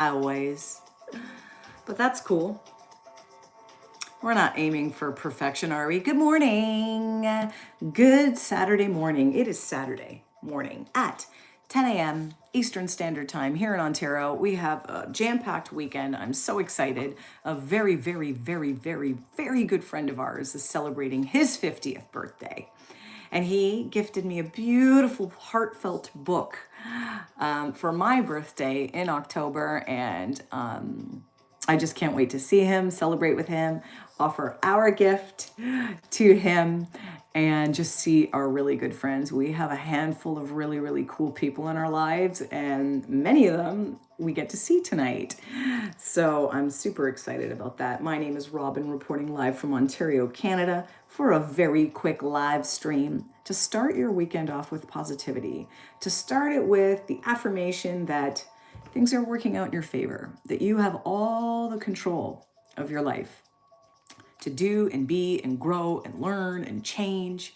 always. But that's cool. We're not aiming for perfection, are we? Good morning. Good Saturday morning. It is Saturday morning at 10 a.m. Eastern Standard Time here in Ontario. We have a jam-packed weekend. I'm so excited. A very, very, very, very, very good friend of ours is celebrating his 50th birthday. And he gifted me a beautiful, heartfelt book for my birthday in October. And I just can't wait to see him, celebrate with him, offer our gift to him, and just see our really good friends. We have a handful of really, really cool people in our lives, and many of them we get to see tonight. So I'm super excited about that. My name is Robin, reporting live from Ontario, Canada, for a very quick live stream to start your weekend off with positivity, to start it with the affirmation that things are working out in your favor, that you have all the control of your life to do and be and grow and learn and change.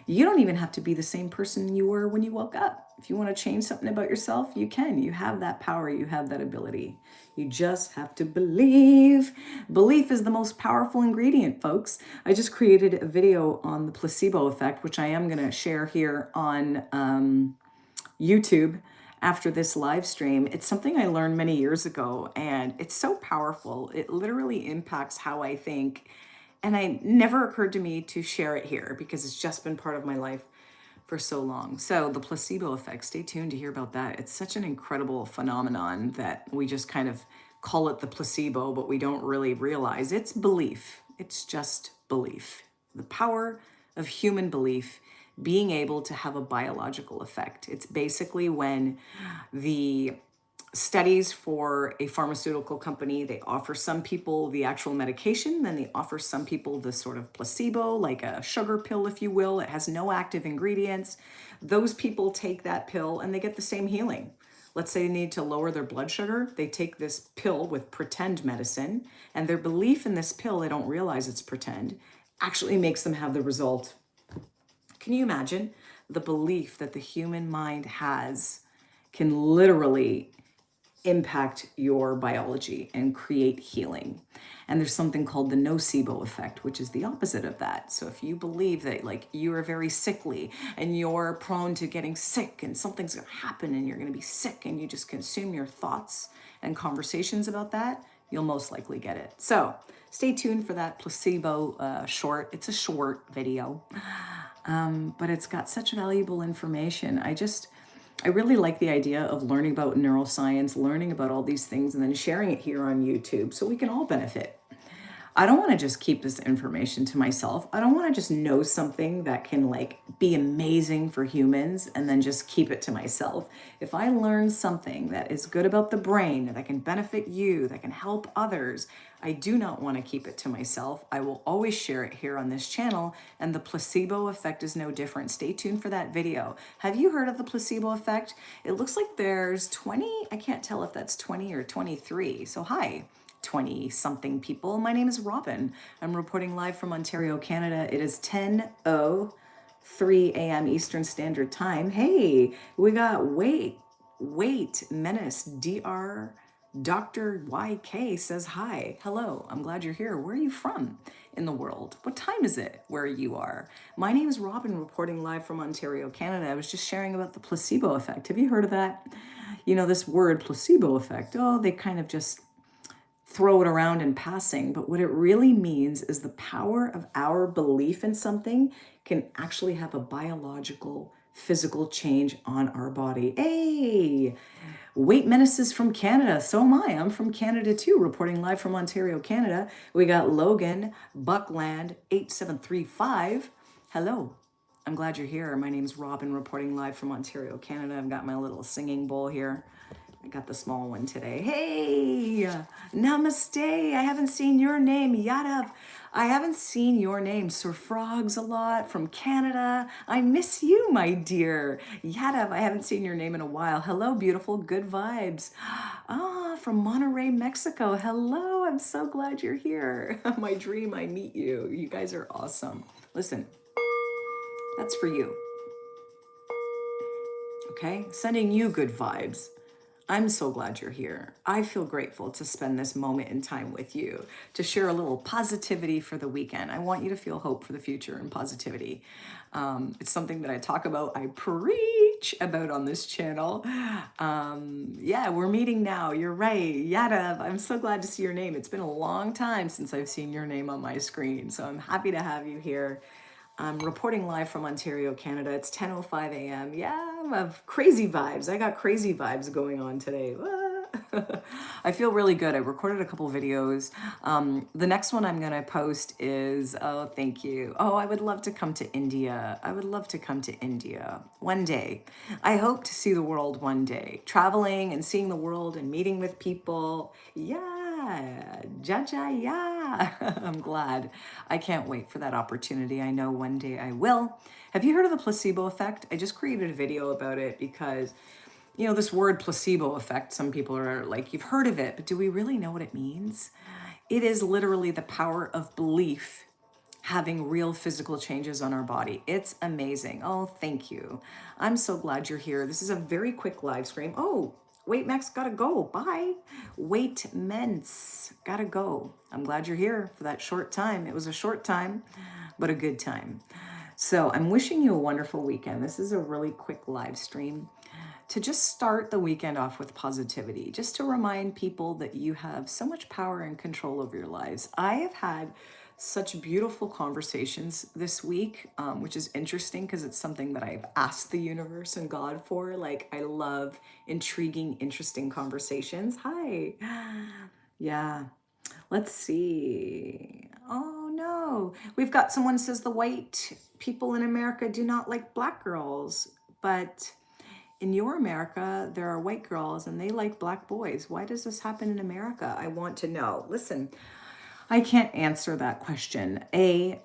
You don't even have to be the same person you were when you woke up. If you want to change something about yourself, you can. You have that power, you have that ability. You just have to believe. Belief is the most powerful ingredient, folks. I just created a video on the placebo effect, which I am going to share here on YouTube after this live stream. It's something I learned many years ago, and it's so powerful. It literally impacts how I think. And it never occurred to me to share it here because it's just been part of my life for so long. So the placebo effect, stay tuned to hear about that. It's such an incredible phenomenon that we just kind of call it the placebo, but we don't really realize it's belief. It's just belief. The power of human belief being able to have a biological effect. It's basically when the studies for a pharmaceutical company, they offer some people the actual medication, then they offer some people the sort of placebo, like a sugar pill, if you will. It has no active ingredients. Those people take that pill and they get the same healing. Let's say they need to lower their blood sugar. They take this pill with pretend medicine, and their belief in this pill, they don't realize it's pretend, actually makes them have the result. Can you imagine the belief that the human mind has can literally impact your biology and create healing? And there's something called the nocebo effect, which is the opposite of that. So if you believe that like you are very sickly and you're prone to getting sick and something's going to happen and you're going to be sick, and you just consume your thoughts and conversations about that, you'll most likely get it. So stay tuned for that placebo short. It's a short video, but it's got such valuable information. I really like the idea of learning about neuroscience, learning about all these things, and then sharing it here on YouTube so we can all benefit. I don't want to just keep this information to myself. I don't want to just know something that can like be amazing for humans and then just keep it to myself. If I learn something that is good about the brain, that can benefit you, that can help others, I do not want to keep it to myself. I will always share it here on this channel, and the placebo effect is no different. Stay tuned for that video. Have you heard of the placebo effect? It looks like there's 20, I can't tell if that's 20 or 23. So hi. 20 something people. My name is Robin. I'm reporting live from Ontario, Canada. It is 10:03 a.m. Eastern Standard Time. Hey, we got Wait Menace Dr. YK says hi. Hello, I'm glad you're here. Where are you from in the world? What time is it where you are? My name is Robin, reporting live from Ontario, Canada. I was just sharing about the placebo effect. Have you heard of that? You know, this word placebo effect, oh, they kind of just throw it around in passing, but what it really means is the power of our belief in something can actually have a biological, physical change on our body. Hey, Weight Menaces from Canada. So am I. I'm from Canada too, reporting live from Ontario, Canada. We got Logan Buckland 8735. Hello. I'm glad you're here. My name's Robin, reporting live from Ontario, Canada. I've got my little singing bowl here. I got the small one today. Hey, namaste. I haven't seen your name, Yadav. I haven't seen your name, Sir Frogs, a lot from Canada. I miss you, my dear. Yadav, I haven't seen your name in a while. Hello, beautiful, good vibes. Ah, from Monterrey, Mexico. Hello, I'm so glad you're here. My dream, I meet you. You guys are awesome. Listen, that's for you. Okay, sending you good vibes. I'm so glad you're here. I feel grateful to spend this moment in time with you, to share a little positivity for the weekend. I want you to feel hope for the future and positivity. It's something that I talk about, I preach about on this channel. Yeah, we're meeting now. You're right. Yadav, I'm so glad to see your name. It's been a long time since I've seen your name on my screen, so I'm happy to have you here. I'm reporting live from Ontario, Canada. It's 10:05 a.m. Yeah, I have crazy vibes. I got crazy vibes going on today. I feel really good. I recorded a couple videos. The next one I'm going to post is, oh, thank you. Oh, I would love to come to India. I would love to come to India one day. I hope to see the world one day. Traveling and seeing the world and meeting with people. Yeah, Jaja, yeah. I'm glad. I can't wait for that opportunity. I know one day I will. Have you heard of the placebo effect? I just created a video about it because this word placebo effect, some people are like, you've heard of it, but do we really know what it means? It is literally the power of belief having real physical changes on our body. It's amazing. Oh, thank you. I'm so glad you're here. This is a very quick live stream. Oh, wait, Max, gotta go. Bye. Wait, Mence, gotta go. I'm glad you're here for that short time. It was a short time, but a good time. So I'm wishing you a wonderful weekend. This is a really quick live stream to just start the weekend off with positivity, just to remind people that you have so much power and control over your lives. I have had such beautiful conversations this week, which is interesting because it's something that I've asked the universe and God for. Like, I love intriguing, interesting conversations. Hi. Yeah. Let's see. Oh no. We've got someone says the white people in America do not like black girls, but in your America, there are white girls and they like black boys. Why does this happen in America? I want to know. Listen, I can't answer that question. I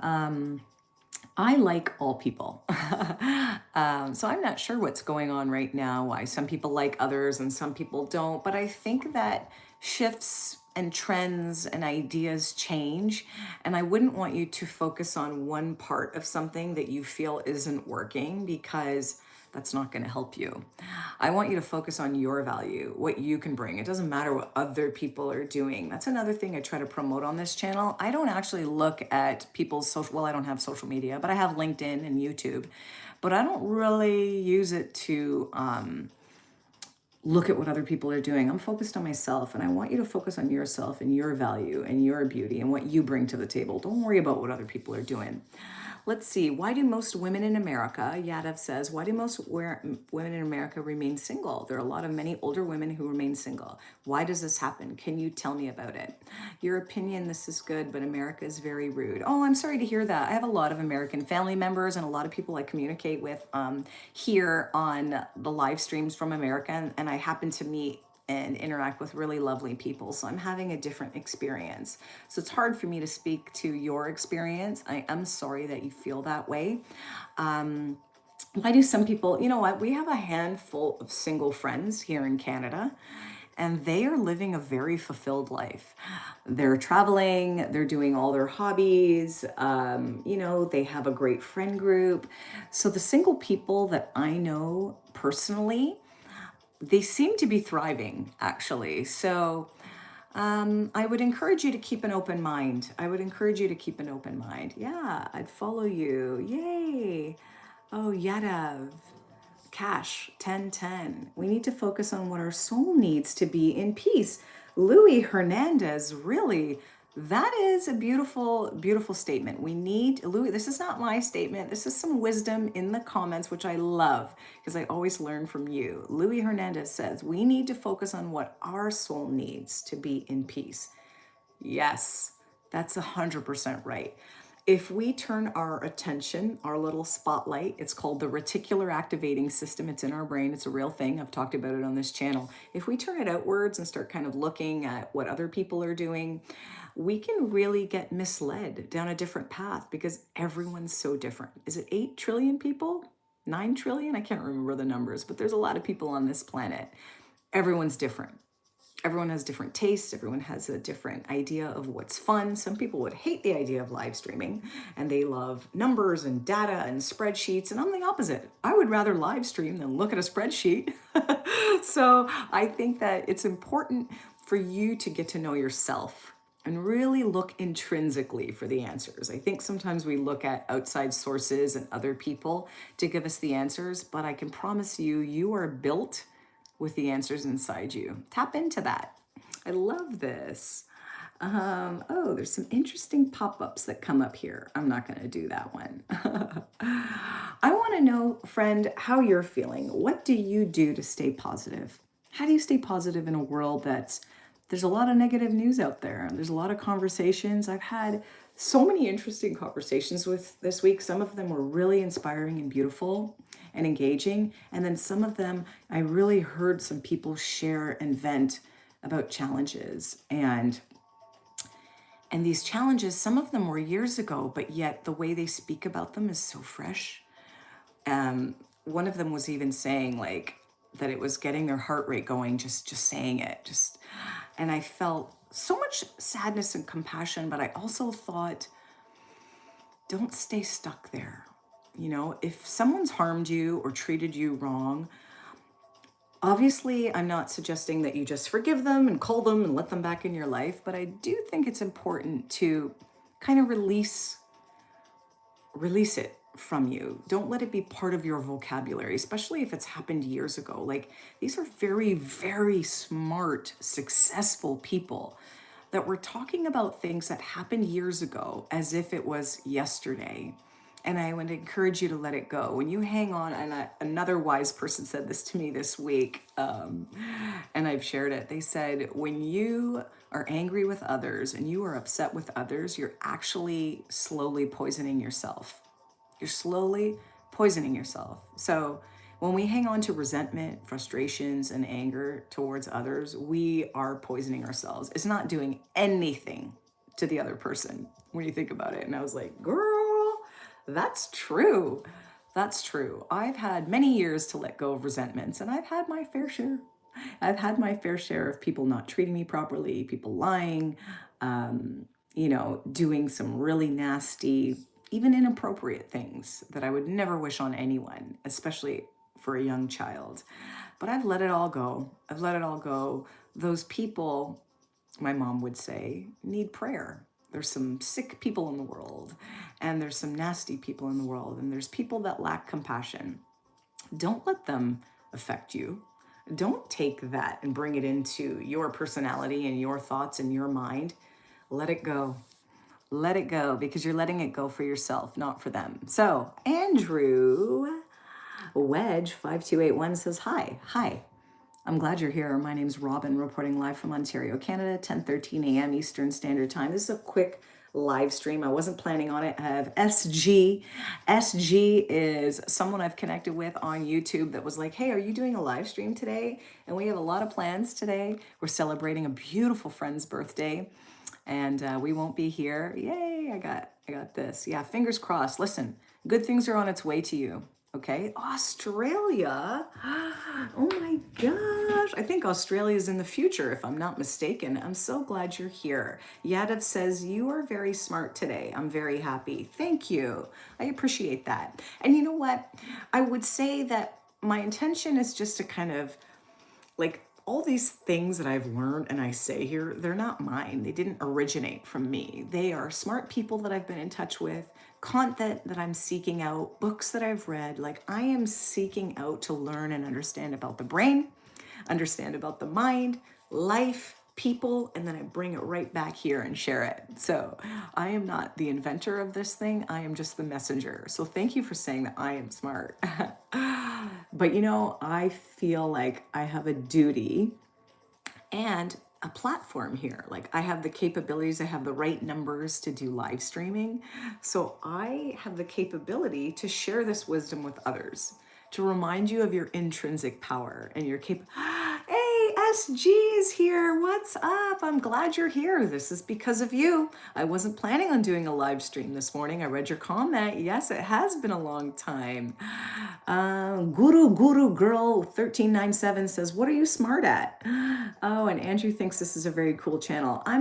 like all people. So I'm not sure what's going on right now, why some people like others and some people don't. But I think that shifts and trends and ideas change. And I wouldn't want you to focus on one part of something that you feel isn't working, because that's not going to help you. I want you to focus on your value, what you can bring. It doesn't matter what other people are doing. That's another thing I try to promote on this channel. I don't actually look at people's well, I don't have social media, but I have LinkedIn and YouTube, but I don't really use it to look at what other people are doing. I'm focused on myself, and I want you to focus on yourself and your value and your beauty and what you bring to the table. Don't worry about what other people are doing. Let's see. Why do most women in America, Yadav says, why do most women in America remain single? There are a lot of many older women who remain single. Why does this happen? Can you tell me about it? Your opinion, this is good, but America is very rude. Oh, I'm sorry to hear that. I have a lot of American family members and a lot of people I communicate with here on the live streams from America, and I happen to meet and interact with really lovely people. So I'm having a different experience. So it's hard for me to speak to your experience. I am sorry that you feel that way. Why do some people, you know what? We have a handful of single friends here in Canada, and they are living a very fulfilled life. They're traveling, they're doing all their hobbies, they have a great friend group. So the single people that I know personally, they seem to be thriving, actually. So I would encourage you to keep an open mind. Yeah, I'd follow you. Yay. Oh, Yadav. Cash, 1010. We need to focus on what our soul needs to be in peace. Louis Hernandez, really, that is a beautiful, beautiful statement. We need, Louis, this is not my statement. This is some wisdom in the comments, which I love because I always learn from you. Louis Hernandez says, we need to focus on what our soul needs to be in peace. Yes, that's 100% right. If we turn our attention, our little spotlight, it's called the reticular activating system. It's in our brain. It's a real thing. I've talked about it on this channel. If we turn it outwards and start kind of looking at what other people are doing, we can really get misled down a different path because everyone's so different. Is it 8 trillion people? 9 trillion? I can't remember the numbers, but there's a lot of people on this planet. Everyone's different. Everyone has different tastes. Everyone has a different idea of what's fun. Some people would hate the idea of live streaming and they love numbers and data and spreadsheets. And I'm the opposite. I would rather live stream than look at a spreadsheet. So I think that it's important for you to get to know yourself and really look intrinsically for the answers. I think sometimes we look at outside sources and other people to give us the answers, but I can promise you, you are built with the answers inside you. Tap into that. I love this. Oh, there's some interesting pop-ups that come up here. I'm not going to do that one. I want to know, friend, how you're feeling. What do you do to stay positive? How do you stay positive in a world there's a lot of negative news out there. There's a lot of conversations. I've had so many interesting conversations with this week. Some of them were really inspiring and beautiful and engaging. And then some of them, I really heard some people share and vent about challenges. And these challenges, some of them were years ago, but yet the way they speak about them is so fresh. One of them was even saying like that it was getting their heart rate going, just saying it. And I felt so much sadness and compassion, but I also thought, don't stay stuck there. You know, if someone's harmed you or treated you wrong, obviously I'm not suggesting that you just forgive them and call them and let them back in your life, but I do think it's important to kind of release it from you. Don't let it be part of your vocabulary, especially if it's happened years ago. Like, these are very, very smart, successful people that were talking about things that happened years ago as if it was yesterday. And I would encourage you to let it go. When you hang on, and another wise person said this to me this week, and I've shared it. They said, when you are angry with others and you are upset with others, you're actually slowly poisoning yourself. You're slowly poisoning yourself. So when we hang on to resentment, frustrations, and anger towards others, we are poisoning ourselves. It's not doing anything to the other person when you think about it. And I was like, girl, that's true. That's true. I've had many years to let go of resentments, and I've had my fair share. I've had my fair share of people not treating me properly, people lying, doing some really nasty, even inappropriate things that I would never wish on anyone, especially for a young child. But I've let it all go. I've let it all go. Those people, my mom would say, need prayer. There's some sick people in the world, and there's some nasty people in the world, and there's people that lack compassion. Don't let them affect you. Don't take that and bring it into your personality and your thoughts and your mind. Let it go. Let it go, because you're letting it go for yourself, not for them. So Andrew Wedge 5281 says, hi. I'm glad you're here. My name's Robin, reporting live from Ontario, Canada, 10:13 a.m. Eastern Standard Time. This is a quick live stream. I wasn't planning on it. I have SG. SG is someone I've connected with on YouTube that was like, hey, are you doing a live stream today? And we have a lot of plans today. We're celebrating a beautiful friend's birthday, and we won't be here. Yay, I got this. Yeah, fingers crossed. Listen, good things are on its way to you. Okay, Australia. Oh my gosh. I think Australia is in the future, if I'm not mistaken. I'm so glad you're here. Yadav says, you are very smart today. I'm very happy. Thank you. I appreciate that. And you know what? I would say that my intention is just to kind of, like, all these things that I've learned and I say here, they're not mine. They didn't originate from me. They are smart people that I've been in touch with, content that I'm seeking out, books that I've read. Like, I am seeking out to learn and understand about the brain, understand about the mind, life, people, and then I bring it right back here and share it. So I am not the inventor of this thing. I am just the messenger. So thank you for saying that I am smart. But I feel like I have a duty and a platform here. Like, I have the capabilities, I have the right numbers to do live streaming. So I have the capability to share this wisdom with others, to remind you of your intrinsic power and your Hey, SG is here. What's up? I'm glad you're here. This is because of you. I wasn't planning on doing a live stream this morning. I read your comment. Yes, it has been a long time. Guru Girl 1397 says, what are you smart at? Oh, and Andrew thinks this is a very cool channel. I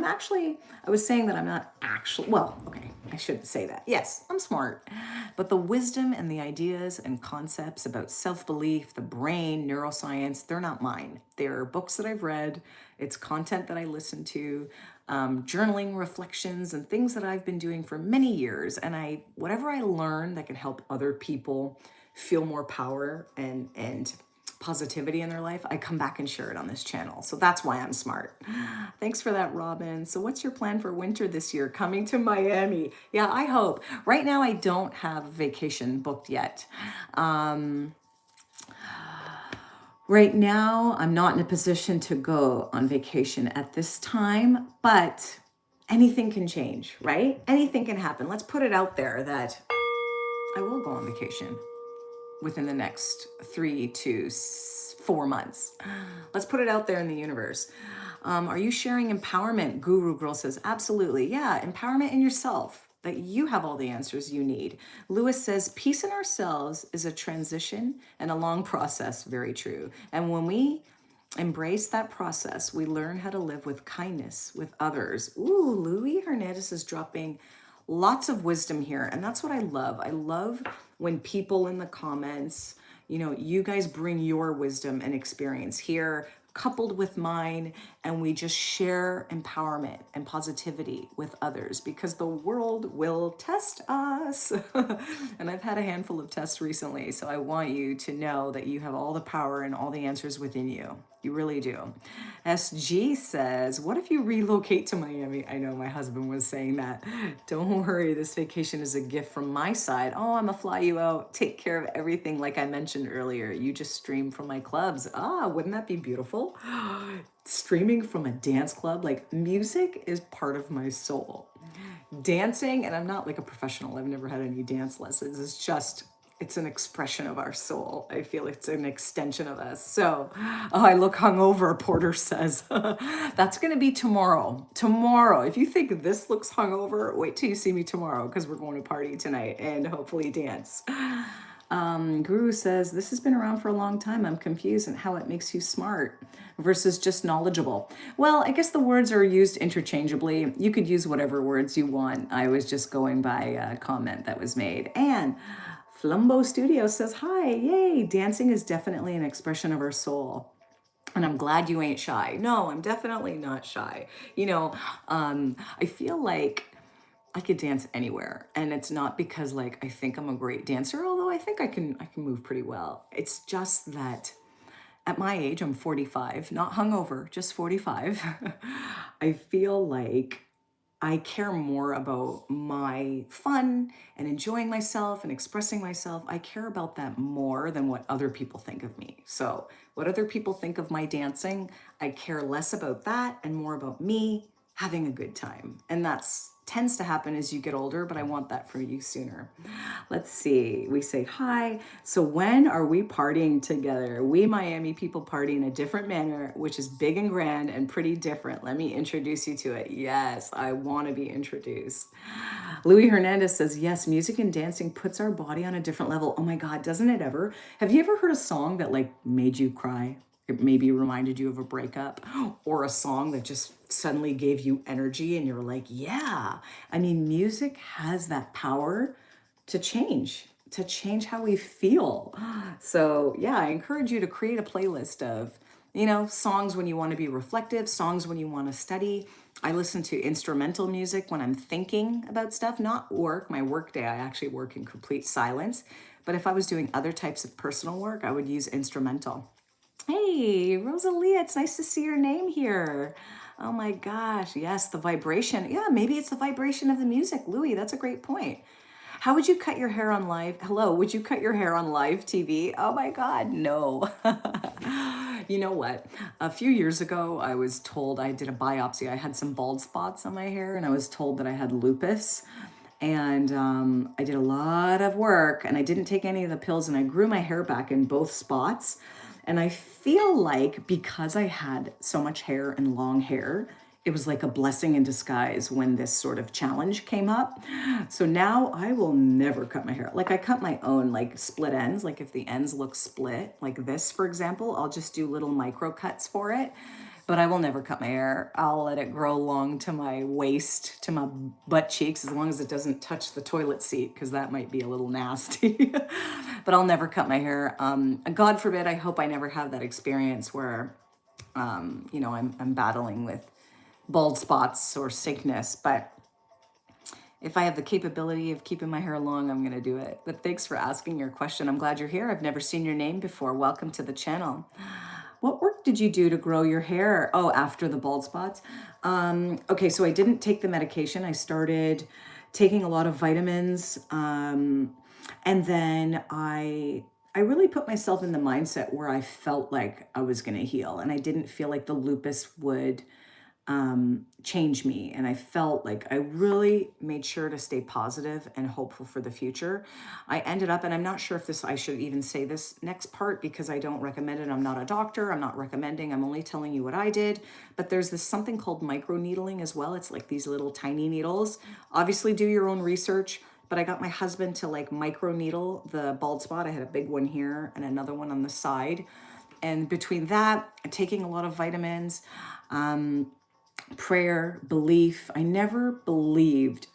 was saying that I'm not actually, well, okay, I shouldn't say that. Yes, I'm smart. But the wisdom and the ideas and concepts about self-belief, the brain, neuroscience, they're not mine. They're books that I've read. It's content that I listen to, journaling reflections and things that I've been doing for many years. And whatever I learn that can help other people feel more power and positivity in their life, I come back and share it on this channel. So that's why I'm smart. Thanks for that, Robin. So what's your plan for winter this year? Coming to Miami. Yeah, I hope. Right now, I don't have a vacation booked yet. Right now, I'm not in a position to go on vacation at this time, but anything can change, right? Anything can happen. Let's put it out there that I will go on vacation within the next 3 to 4 months. Let's put it out there in the universe. Are you sharing empowerment? Guru Girl says, absolutely. Yeah, empowerment in yourself, that you have all the answers you need. Lewis says, peace in ourselves is a transition and a long process. Very true. And when we embrace that process, we learn how to live with kindness with others. Ooh, Louis Hernandez is dropping lots of wisdom here. And that's what I love. I love when people in the comments, you guys bring your wisdom and experience here, coupled with mine, and we just share empowerment and positivity with others, because the world will test us. And I've had a handful of tests recently, so I want you to know that you have all the power and all the answers within you. You really do. SG says, what if you relocate to Miami? I know my husband was saying that. Don't worry, this vacation is a gift from my side. Oh, I'm gonna fly you out, take care of everything like I mentioned earlier. You just stream from my clubs. Wouldn't that be beautiful? Streaming from a dance club, like music is part of my soul. Dancing, and I'm not like a professional, I've never had any dance lessons. It's an expression of our soul. I feel it's an extension of us. So, I look hungover, Porter says. That's going to be tomorrow. Tomorrow. If you think this looks hungover, wait till you see me tomorrow, because we're going to party tonight and hopefully dance. Guru says, this has been around for a long time. I'm confused on how it makes you smart versus just knowledgeable. Well, I guess the words are used interchangeably. You could use whatever words you want. I was just going by a comment that was made. And Flumbo Studio says, hi, yay. Dancing is definitely an expression of our soul. And I'm glad you ain't shy. No, I'm definitely not shy. I feel like I could dance anywhere, and it's not because like I think I'm a great dancer, although I think I can move pretty well. It's just that at my age, I'm 45, not hungover, just 45. I feel like I care more about my fun and enjoying myself and expressing myself. I care about that more than what other people think of me. So what other people think of my dancing, I care less about that and more about me having a good time. And that's tends to happen as you get older, but I want that for you sooner. Let's see. We say hi. So when are we partying together? We Miami people party in a different manner, which is big and grand and pretty different. Let me introduce you to it. Yes, I want to be introduced. Louis Hernandez says, yes, music and dancing puts our body on a different level. Oh my God, doesn't it ever? Have you ever heard a song that like made you cry? It maybe reminded you of a breakup, or a song that just suddenly gave you energy and you're like, yeah. I mean, music has that power to change how we feel. So yeah, I encourage you to create a playlist of, songs when you want to be reflective, songs when you want to study. I listen to instrumental music when I'm thinking about stuff, not work. My work day, I actually work in complete silence. But if I was doing other types of personal work, I would use instrumental. Hey, Rosalia, it's nice to see your name here. Oh my gosh, yes, the vibration. Yeah, maybe it's the vibration of the music. Louis, that's a great point. How would you cut your hair on live? Hello, would you cut your hair on live TV? Oh my God, no. You know what? A few years ago, I was told I did a biopsy. I had some bald spots on my hair, and I was told that I had lupus. And I did a lot of work, and I didn't take any of the pills, and I grew my hair back in both spots. And I feel like because I had so much hair and long hair, it was like a blessing in disguise when this sort of challenge came up. So now I will never cut my hair. Like I cut my own like split ends. Like if the ends look split like this, for example, I'll just do little micro cuts for it. But I will never cut my hair. I'll let it grow long to my waist, to my butt cheeks, as long as it doesn't touch the toilet seat, because that might be a little nasty. But I'll never cut my hair. God forbid, I hope I never have that experience where, I'm battling with bald spots or sickness. But if I have the capability of keeping my hair long, I'm going to do it. But thanks for asking your question. I'm glad you're here. I've never seen your name before. Welcome to the channel. What work did you do to grow your hair? Oh, after the bald spots. Okay, so I didn't take the medication. I started taking a lot of vitamins. And then I really put myself in the mindset where I felt like I was going to heal. And I didn't feel like the lupus would change me. And I felt like I really made sure to stay positive and hopeful for the future. I ended up, and I'm not sure if I should even say this next part because I don't recommend it. I'm not a doctor. I'm not recommending. I'm only telling you what I did. But there's this something called micro needling as well. It's like these little tiny needles. Obviously do your own research. But I got my husband to like micro needle the bald spot. I had a big one here and another one on the side. And between that, taking a lot of vitamins, prayer, belief. I never believed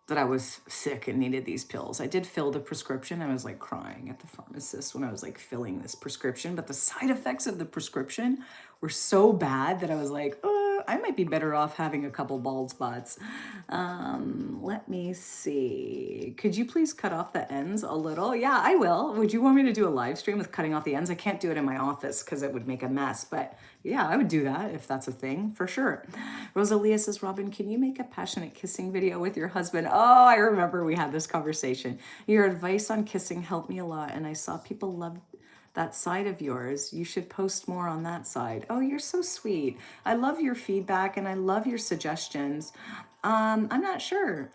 that I was sick and needed these pills. I did fill the prescription. I was like crying at the pharmacist when I was like filling this prescription, but the side effects of the prescription were so bad that I was like, I might be better off having a couple bald spots. Let me see. Could you please cut off the ends a little? Yeah, I will. Would you want me to do a live stream with cutting off the ends? I can't do it in my office because it would make a mess, but yeah, I would do that if that's a thing, for sure. Rosalia says, Robin, can you make a passionate kissing video with your husband? Oh, I remember we had this conversation. Your advice on kissing helped me a lot, and I saw people love that side of yours. You should post more on that side. Oh, you're so sweet. I love your feedback and I love your suggestions. I'm not sure.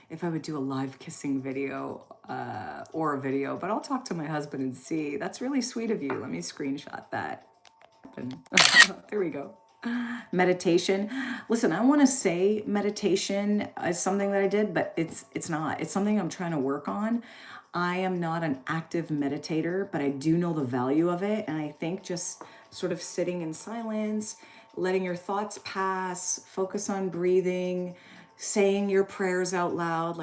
If I would do a live kissing video or a video, but I'll talk to my husband and see. That's really sweet of you. Let me screenshot that. There we go. Meditation. Listen, I want to say meditation is something that I did, but it's not. It's something I'm trying to work on. I am not an active meditator, but I do know the value of it. And I think just sort of sitting in silence, letting your thoughts pass, focus on breathing, saying your prayers out loud,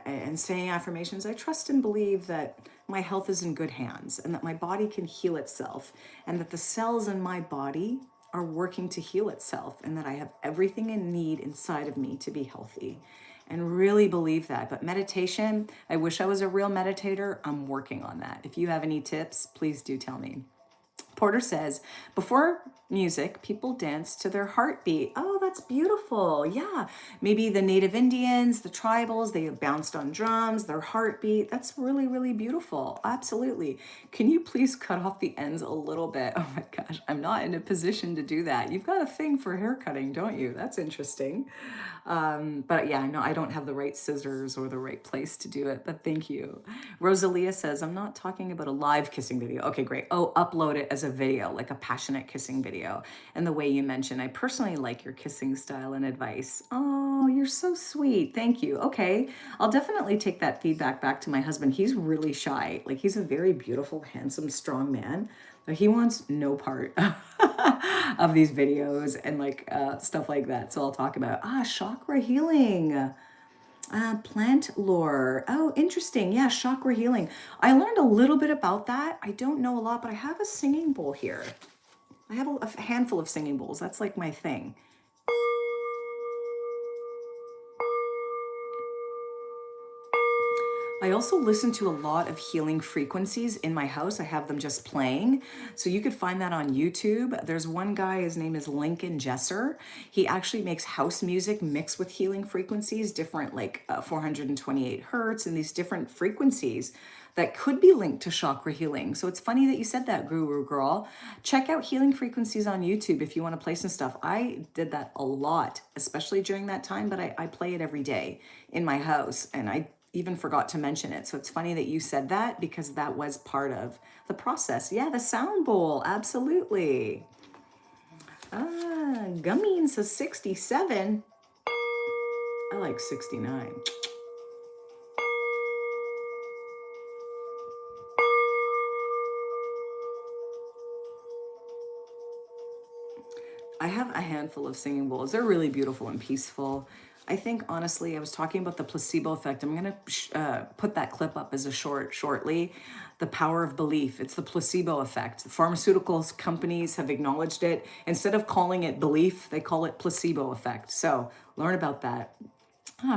and saying affirmations. I trust and believe that my health is in good hands and that my body can heal itself and that the cells in my body are working to heal itself and that I have everything I need inside of me to be healthy, and really believe that. But meditation, I wish I was a real meditator. I'm working on that. If you have any tips, please do tell me. Porter says, before music, people dance to their heartbeat. Oh, that's beautiful. Yeah. Maybe the Native Indians, the tribals, they bounced on drums, their heartbeat. That's really, really beautiful. Absolutely. Can you please cut off the ends a little bit? Oh my gosh, I'm not in a position to do that. You've got a thing for hair cutting, don't you? That's interesting. But yeah, no, I don't have the right scissors or the right place to do it, but thank you. Rosalia says, I'm not talking about a live kissing video. Okay, great. Oh, upload it as a video, like a passionate kissing video. And the way you mentioned, I personally like your kissing style and advice. Oh, you're so sweet. Thank you. Okay, I'll definitely take that feedback back to my husband. He's really shy. Like, he's a very beautiful, handsome, strong man. He wants no part of these videos and stuff like that. So I'll talk about chakra healing, plant lore. Oh, interesting. Yeah, chakra healing. I learned a little bit about that. I don't know a lot, but I have a singing bowl here. I have a handful of singing bowls. That's like my thing. I also listen to a lot of healing frequencies in my house. I have them just playing. So you could find that on YouTube. There's one guy, his name is Lincoln Jesser. He actually makes house music mixed with healing frequencies, different 428 hertz and these different frequencies that could be linked to chakra healing. So it's funny that you said that, Guru Girl. Check out healing frequencies on YouTube if you want to play some stuff. I did that a lot, especially during that time, but I play it every day in my house. And even forgot to mention it. So it's funny that you said that because that was part of the process. Yeah, the sound bowl, absolutely. Gummine says 67. I like 69. I have a handful of singing bowls. They're really beautiful and peaceful. I think, honestly, I was talking about the placebo effect. I'm going to put that clip up as a shortly. The power of belief. It's the placebo effect. Pharmaceuticals companies have acknowledged it. Instead of calling it belief, they call it placebo effect. So learn about that.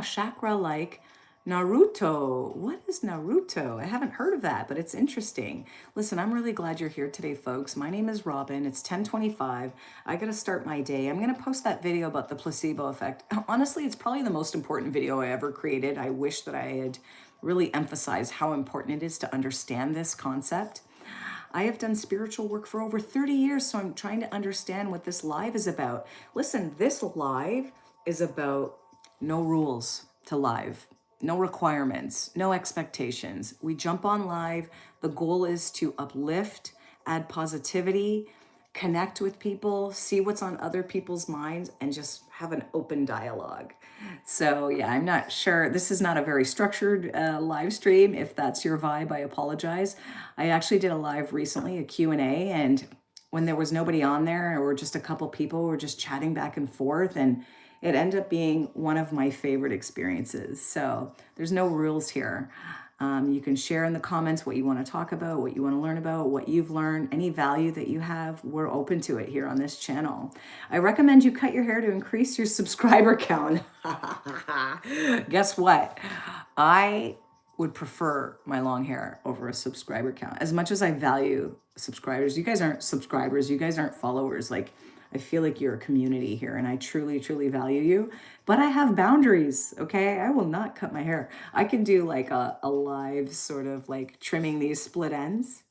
Chakra like Naruto. What is Naruto? I haven't heard of that, but it's interesting. Listen, I'm really glad you're here today, folks. My name is Robin. It's 10:25. I got to start my day. I'm going to post that video about the placebo effect. Honestly, it's probably the most important video I ever created. I wish that I had really emphasized how important it is to understand this concept. I have done spiritual work for over 30 years, so I'm trying to understand what this live is about. Listen, this live is about no rules to live, no requirements, no expectations. We jump on live. The goal is to uplift, add positivity, connect with people, see what's on other people's minds, and just have an open dialogue. So yeah, I'm not sure. This is not a very structured live stream. If that's your vibe, I apologize. I actually did a live recently, a Q&A, and when there was nobody on there or just a couple people were just chatting back and forth, and it ended up being one of my favorite experiences. So there's no rules here. You can share in the comments what you want to talk about, what you want to learn about, what you've learned, any value that you have. We're open to it here on this channel. I recommend you cut your hair to increase your subscriber count. Guess what? I would prefer my long hair over a subscriber count. As much as I value subscribers, you guys aren't subscribers, you guys aren't followers. Like, I feel like you're a community here and I truly, truly value you, but I have boundaries, okay? I will not cut my hair. I can do like a live sort of like trimming these split ends.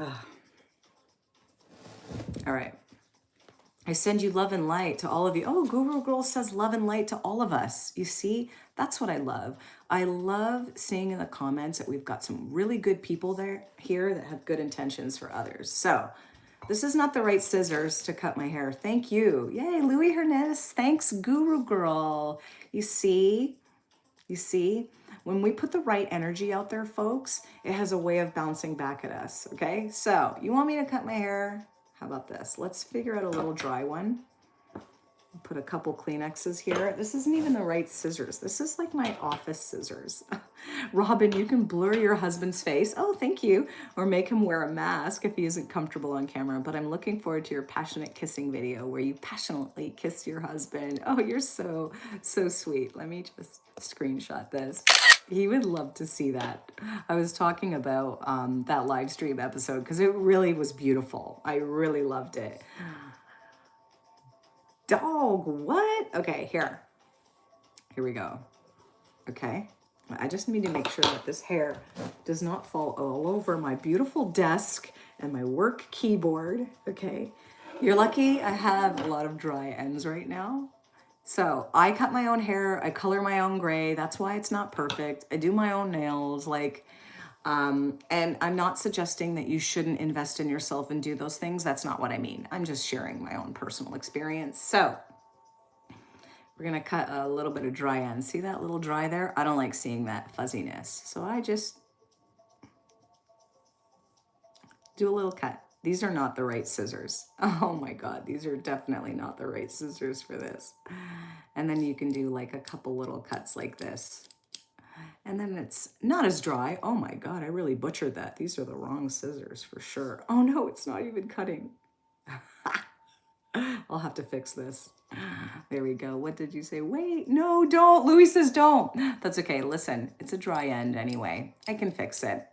Ugh. All right. I send you love and light to all of you. Oh, Guru Girl says love and light to all of us. You see, that's what I love. I love seeing in the comments that we've got some really good people here that have good intentions for others. So this is not the right scissors to cut my hair. Thank you. Yay, Louis Hernandez. Thanks, Guru Girl. You see, when we put the right energy out there, folks, it has a way of bouncing back at us, okay? So you want me to cut my hair? How about this? Let's figure out a little dry one. Put a couple Kleenexes here. This isn't even the right scissors. This is like my office scissors. Robin, you can blur your husband's face. Oh, thank you. Or make him wear a mask if he isn't comfortable on camera. But I'm looking forward to your passionate kissing video where you passionately kiss your husband. Oh, you're so sweet. Let me just screenshot this. He would love to see that. I was talking about that live stream episode because it really was beautiful. I really loved it. Dog, what? Okay, here we go. Okay, I just need to make sure that this hair does not fall all over my beautiful desk and my work keyboard. Okay, you're lucky I have a lot of dry ends right now. So I cut my own hair, I color my own gray. That's why it's not perfect. I do my own nails, like, and I'm not suggesting that you shouldn't invest in yourself and do those things. That's not what I mean. I'm just sharing my own personal experience. So we're gonna cut a little bit of dry end. See that little dry there? I don't like seeing that fuzziness. So I just do a little cut. These are not the right scissors. Oh my God, these are definitely not the right scissors for this. And then you can do like a couple little cuts like this. And then it's not as dry. Oh my God, I really butchered that. These are the wrong scissors for sure. Oh no, it's not even cutting. I'll have to fix this. There we go. What did you say? Wait, no, don't. Louis says don't. That's okay. Listen, it's a dry end anyway. I can fix it.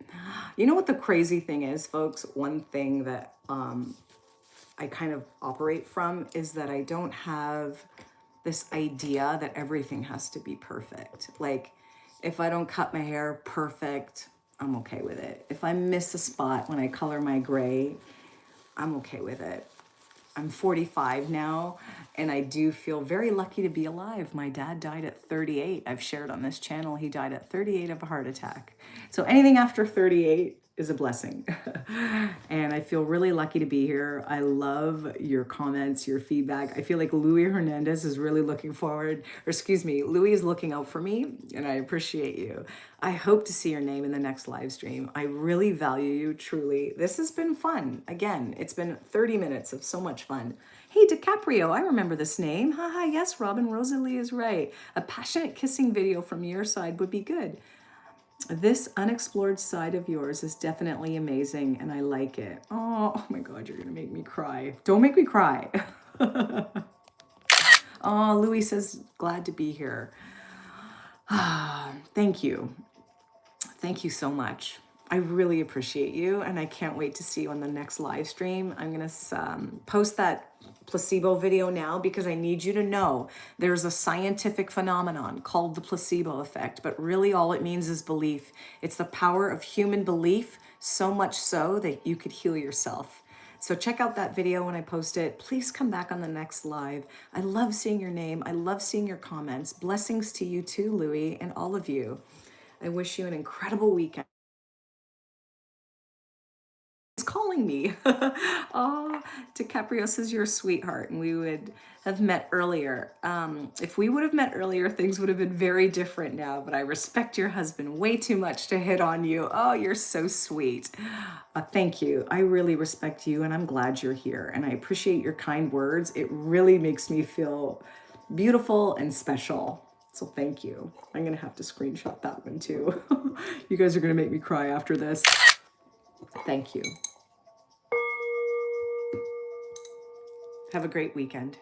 You know what the crazy thing is, folks? One thing that I kind of operate from is that I don't have this idea that everything has to be perfect. Like, if I don't cut my hair perfect, I'm okay with it. If I miss a spot when I color my gray, I'm okay with it. I'm 45 now, And I do feel very lucky to be alive. My dad died at 38. I've shared on this channel, he died at 38 of a heart attack. So anything after 38 is a blessing. And I feel really lucky to be here. I love your comments, your feedback. I feel like Louis Hernandez is really looking forward, or excuse me, Louis is looking out for me, and I appreciate you. I hope to see your name in the next live stream. I really value you, truly. This has been fun. Again, it's been 30 minutes of so much fun. Hey, DiCaprio, I remember this name. Haha, yes, Robin, Rosalie is right. A passionate kissing video from your side would be good. This unexplored side of yours is definitely amazing, and I like it. Oh my God, you're gonna make me cry. Don't make me cry. Oh, Louis says, glad to be here. Thank you. Thank you so much. I really appreciate you, and I can't wait to see you on the next live stream. I'm going to post that placebo video now because I need you to know there's a scientific phenomenon called the placebo effect, but really all it means is belief. It's the power of human belief, so much so that you could heal yourself. So check out that video when I post it. Please come back on the next live. I love seeing your name. I love seeing your comments. Blessings to you too, Louis, and all of you. I wish you an incredible weekend. He's calling me. Oh, DiCaprio says you're a sweetheart, and we would have met earlier. If we would have met earlier, things would have been very different now, but I respect your husband way too much to hit on you. Oh, you're so sweet. Thank you. I really respect you, and I'm glad you're here, and I appreciate your kind words. It really makes me feel beautiful and special. So thank you. I'm going to have to screenshot that one too. You guys are going to make me cry after this. Thank you. Have a great weekend.